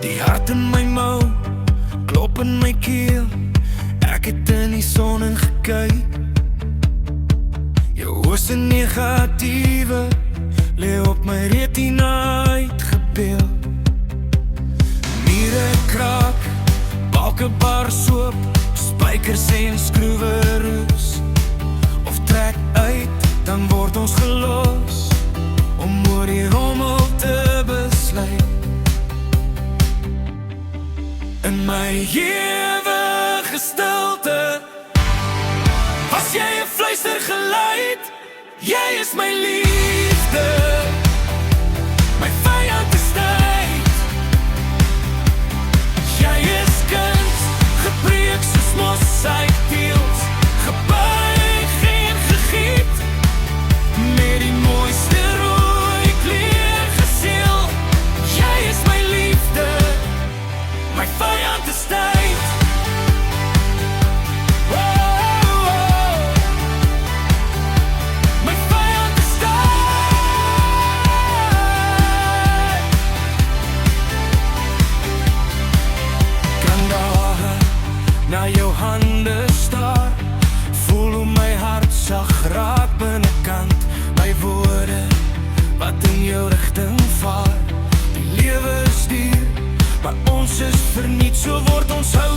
Die hart in my mou, klop in my keel. Ek het in die son ingekyk. Jou oos en negatiewe lê op my retina uitgebeeld. Mure kraak, balke bar soop, spykers en skroewe roes. Of trek uit, dan word ons gelos om oor die rommel te besluit. In my ewige stilte was jy 'n fluistergeluid. Jy is my liefde, my vyand is tyd. Jy is kuns, gebreek soos mosaiekteels, gebuig en gegiet, met die mooiste rooi kleur geseël. Jy is my liefde, my vyand is tyd. Na jou hande staar, voel hoe my hart sag raak binnekant. My woorde wat in jou rigting vaar. Die lewe is duur, maar ons is verniet, so word ons hou